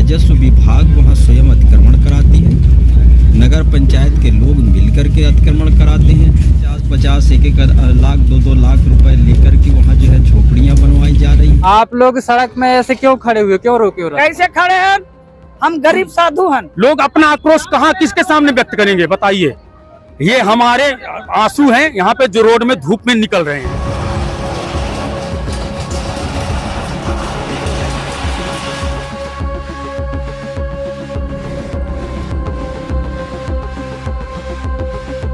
राजस्व विभाग वहाँ स्वयं अतिक्रमण कराती है। नगर पंचायत के लोग मिलकर के अतिक्रमण कराते हैं। 50-50, 1-1 लाख 2-2 लाख रुपए लेकर के वहाँ जो है झोपड़ियाँ बनवाई जा रही। आप लोग सड़क में ऐसे क्यों खड़े हुए, क्यों रोके हो रहे? कैसे खड़े हैं? हम गरीब साधु हैं। लोग अपना आक्रोश कहाँ किसके सामने व्यक्त करेंगे बताइए। ये हमारे आंसू हैं यहाँ पे जो रोड में धूप में निकल रहे हैं।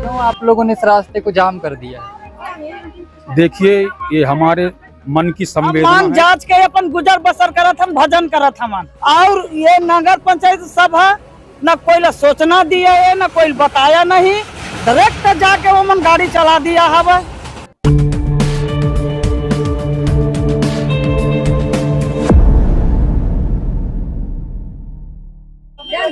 क्यों आप लोगों ने इस रास्ते को जाम कर दिया है? देखिए, ये हमारे मन की संवेदना मान है। जांच के अपन गुजर बसर करत हम, भजन करत हम। और ये नगर पंचायत सब है, न कोई ला सोचना दिया है, न कोई बताया नहीं, डायरेक्ट जाके वो मन गाड़ी चला दिया है।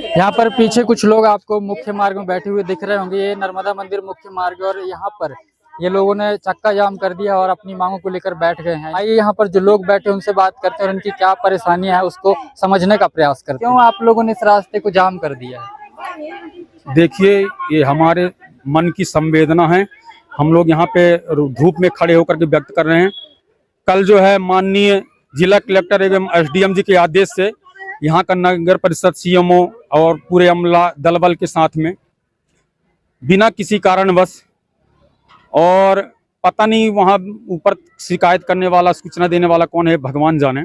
यहाँ पर पीछे कुछ लोग आपको मुख्य मार्ग में बैठे हुए दिख रहे होंगे। ये नर्मदा मंदिर मुख्य मार्ग है और यहाँ पर ये लोगों ने चक्का जाम कर दिया और अपनी मांगों को लेकर बैठ गए हैं। आइए यहाँ पर जो लोग बैठे उनसे बात करते हैं और उनकी क्या परेशानी है उसको समझने का प्रयास करते हैं। क्यों आप लोगों ने इस रास्ते को जाम कर दिया है? देखिए, ये हमारे मन की संवेदना है। हम लोग यहाँ पे धूप में खड़े होकर के व्यक्त कर रहे हैं। कल जो है माननीय जिला कलेक्टर एवं SDM जी के आदेश से यहाँ का नगर परिषद CMO और पूरे अमला दल बल के साथ में बिना किसी कारणवश, और पता नहीं वहाँ ऊपर शिकायत करने वाला, सूचना देने वाला कौन है भगवान जाने,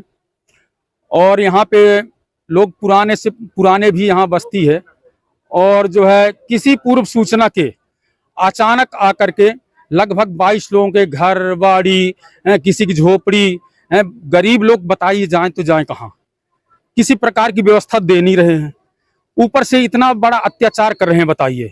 और यहाँ पे लोग पुराने से पुराने भी यहाँ बस्ती है, और जो है किसी पूर्व सूचना के अचानक आकर के लगभग 22 लोगों के घर बाड़ी, किसी की झोपड़ी, गरीब लोग बताइए जाएं तो जाएं कहाँ। किसी प्रकार की व्यवस्था दे नहीं रहे हैं, ऊपर से इतना बड़ा अत्याचार कर रहे हैं। बताइए,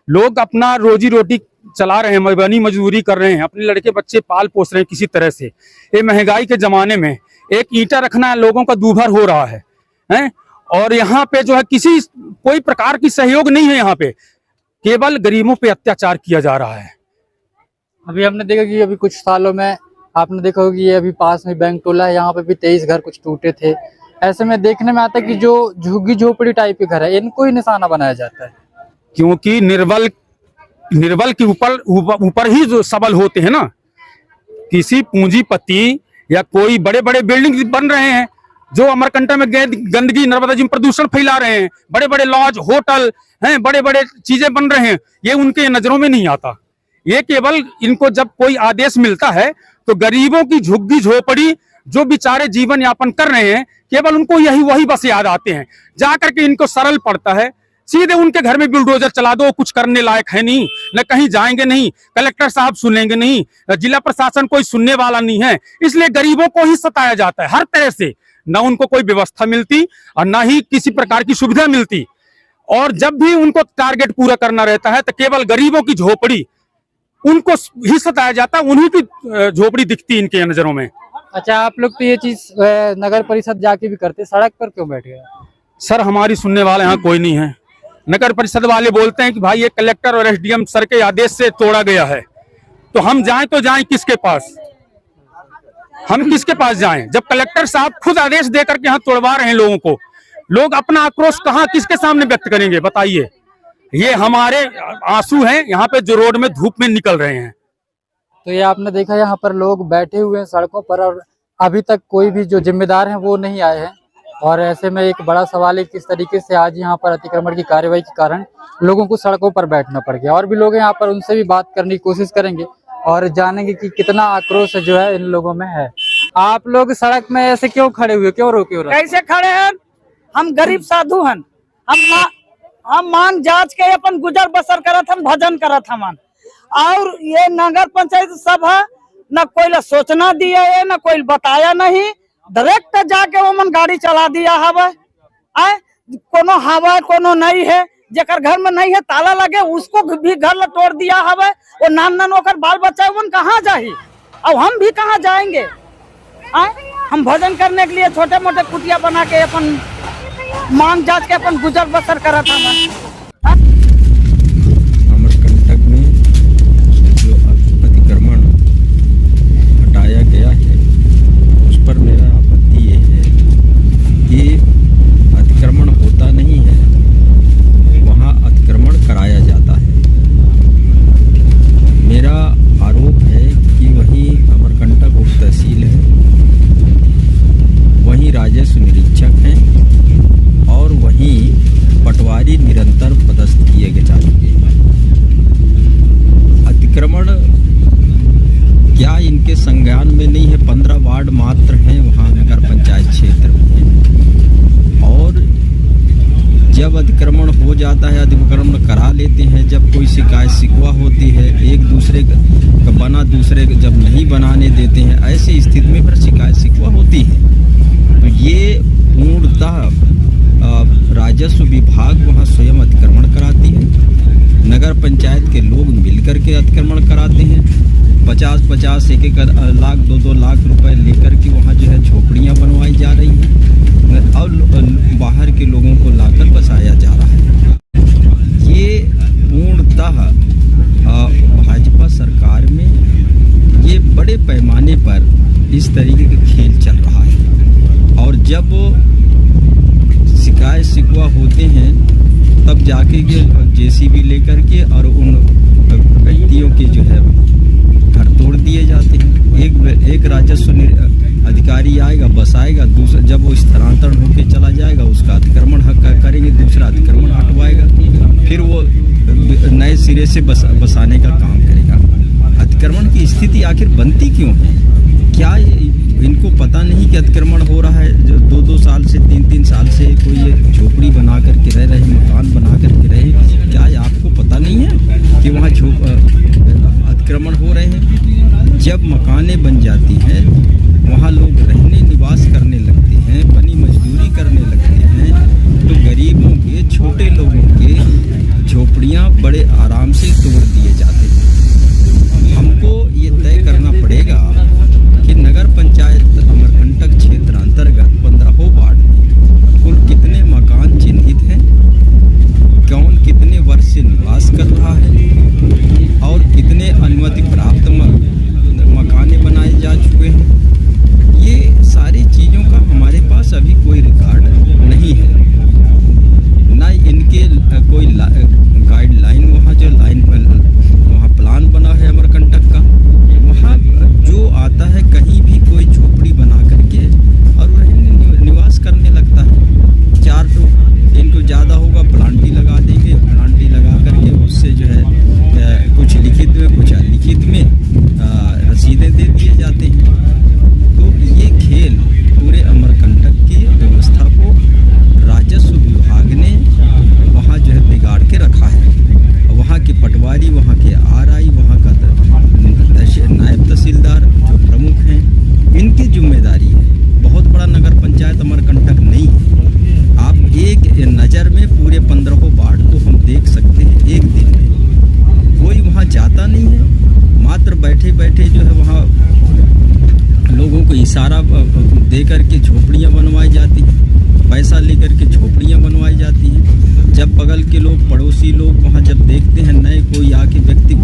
लोग अपना रोजी रोटी चला रहे हैं, बनी मजदूरी कर रहे हैं, अपने लड़के बच्चे पाल पोस रहे हैं किसी तरह से। ये महंगाई के जमाने में एक ईंटा रखना लोगों का दूभर हो रहा है। और यहाँ पे जो है कोई प्रकार की सहयोग नहीं है। यहाँ पे केवल गरीबों पे अत्याचार किया जा रहा है। अभी हमने देखा कि अभी कुछ सालों में आपने देखा होगा कि ये अभी पास में बैंक टोला है, यहाँ पे भी 23 घर कुछ टूटे थे। ऐसे में देखने में आता है कि जो झुग्गी झोपड़ी टाइप के घर है इनको ही निशाना बनाया जाता है, क्योंकि निर्बल के ऊपर ही जो सबल होते हैं ना। किसी पूंजीपति या कोई बड़े बड़े बिल्डिंग बन रहे हैं जो अमरकंटक में गंदगी, नर्मदा जी में प्रदूषण फैला रहे हैं, बड़े बड़े लॉज होटल हैं, बड़े बड़े चीजें बन रहे हैं, ये उनके नजरों में नहीं आता। ये केवल इनको जब कोई आदेश मिलता है तो गरीबों की झुग्गी झोपड़ी जो बेचारे जीवन यापन कर रहे हैं, केवल उनको वही बस याद आते हैं। जाकर के इनको सरल पड़ता है, सीधे उनके घर में बुलडोजर चला दो, कुछ करने लायक है नहीं, न कहीं जाएंगे नहीं, कलेक्टर साहब सुनेंगे नहीं, जिला प्रशासन कोई सुनने वाला नहीं है। इसलिए गरीबों को ही सताया जाता है हर तरह से। न उनको कोई व्यवस्था मिलती और न ही किसी प्रकार की सुविधा मिलती। और जब भी उनको टारगेट पूरा करना रहता है तो केवल गरीबों की झोपड़ी उनको ही सताया जाता है, उन्हीं की झोपड़ी दिखती इनके नजरों में। अच्छा, आप लोग तो ये चीज नगर परिषद जाके भी करते, सड़क पर क्यों बैठ गए? सर, हमारी सुनने वाले यहाँ कोई नहीं है। नगर परिषद वाले बोलते हैं कि भाई ये कलेक्टर और SDM सर के आदेश से तोड़ा गया है, तो हम जाएं तो जाएं किसके पास? हम किसके पास जाएं जब कलेक्टर साहब खुद आदेश देकर के यहाँ तोड़वा रहे हैं लोगों को। लोग अपना आक्रोश कहाँ किसके सामने व्यक्त करेंगे बताइए। ये हमारे आंसू हैं यहाँ पे जो रोड में धूप में निकल रहे हैं। तो ये आपने देखा यहाँ पर लोग बैठे हुए हैं सड़कों पर और अभी तक कोई भी जो जिम्मेदार हैं वो नहीं आए हैं। और ऐसे में एक बड़ा सवाल है किस तरीके से आज यहाँ पर अतिक्रमण की कार्रवाई के कारण लोगों को सड़कों पर बैठना पड़ गया। और भी लोग यहाँ पर, उनसे भी बात करने की कोशिश करेंगे और जानेंगे कि कितना आक्रोश जो है इन लोगों में है। आप लोग सड़क में ऐसे क्यों खड़े हुए, क्यों रोके हो रहे? कैसे खड़े हैं? हम गरीब साधु हैं। हम मांग जांच के अपन गुजर बसर करत हम, भजन करत हम। और ये नगर पंचायत सब है, न कोई ला सोचना दिया है, न कोई बताया नहीं, डायरेक्ट जाके वो मन गाड़ी चला दिया हवा। कोनो हवा कोनो नहीं है, जेकर घर में नहीं है ताला लगे उसको भी घर तोड़ दिया हवा। वो नान ओकर बाल बच्चा उन कहाँ जाही, अब हम भी कहाँ जाएंगे? हम भजन करने के लिए छोटे मोटे कुटिया बना के अपन मांग जांच के अपन गुजर बसर करा था। अमरकंटक में जो अतिक्रमण हटाया गया है उस पर मेरा आपत्ति ये है कि जाता है अतिक्रमण करा लेते हैं। जब कोई शिकायत शिकवा होती है, एक दूसरे का बना दूसरे जब नहीं बनाने देते हैं, ऐसी स्थिति में फिर शिकायत शिकवा होती है। तो ये पूर्णतः राजस्व विभाग वहाँ स्वयं अतिक्रमण कराती है। नगर पंचायत के लोग मिलकर के अतिक्रमण कराते हैं। 50-50, 1-1 लाख 2-2 लाख रुपए लेकर के वहाँ जो है झोपड़ियाँ बनवाई जा रही हैं और बाहर के लोगों को लाकर बसाया जा रहा है। ये पूर्णतः भाजपा सरकार में ये बड़े पैमाने पर इस तरीके का खेल चल रहा है। और जब शिकायत शिकवा होते हैं तब जाके जेसीबी लेकर के और उन व्यक्तियों के जो है घर तोड़ दिए जाते हैं। एक राजस्व अधिकारी आएगा, बसाएगा, दूसरा जब वो स्थानांतरण होकर चला जाएगा उसका अतिक्रमण करेंगे, दूसरा अतिक्रमण हटवाएगा, फिर वो नए सिरे से बसाने का काम करेगा। अतिक्रमण की स्थिति आखिर बनती क्यों है? क्या इनको पता नहीं कि अतिक्रमण हो रहा है? 2-2 साल से 3-3 साल से कोई एक झोपड़ी बना करके रह रहे, मकान बना करके रहे, क्या आपको पता नहीं है कि वहाँ अतिक्रमण हो रहे हैं? जब मकानें बन जाती हैं, वहाँ लोग रहने निवास करने लगते हैं, बनी मजदूरी करने लगते हैं, तो गरीबों के, छोटे लोगों के झोपड़ियाँ बड़े आराम से तोड़ दिए जाते हैं। हमको ये तय करना पड़ेगा कि नगर पंचायत अमरकंटक क्षेत्र अंतर्गत 15 वार्ड में कुल कितने मकान चिन्हित हैं, कौन कितने वर्ष से निवास कर रहा है और कितने अनुमति प्राप्त मकानें बनाए जा चुके हैं। ये सारी चीज़ों का हमारे पास अभी कोई रिकॉर्ड नहीं है, ना इनके कोई गाइडलाइन, वहाँ जो लाइन वहाँ प्लान बना है अमरकंटक का, वहाँ जो आता है कहीं भी कोई झोपड़ी बना करके और वह निवास करने लगता है। 4 तो इनको ज़्यादा होगा, प्लांटी लगा देंगे, प्लांटी लगा करके उससे जो है कुछ लिखित में कुछ अलिखित में रसीदें दे दिए जाते हैं। तो ये खेल पूरे अमरकंटक की व्यवस्था को राजस्व विभाग ने वहाँ जो है बिगाड़ के रखा है। वहाँ के पटवारी, वहाँ के RI, वहाँ का नायब तहसीलदार जो प्रमुख हैं, इनकी जिम्मेदारी है। बहुत बड़ा नगर पंचायत अमरकंटक नहीं है। आप एक नज़र में पूरे 15 वार्ड को हम देख सकते हैं एक दिन में। कोई वहाँ जाता नहीं है, मात्र बैठे बैठे जो है वहाँ लोगों को इशारा दे करके झोपड़ियाँ बनवाई जाती हैं, पैसा लेकर के झोपड़ियाँ बनवाई जाती हैं। जब बगल के लोग, पड़ोसी लोग वहाँ जब देखते हैं नए कोई आके व्यक्ति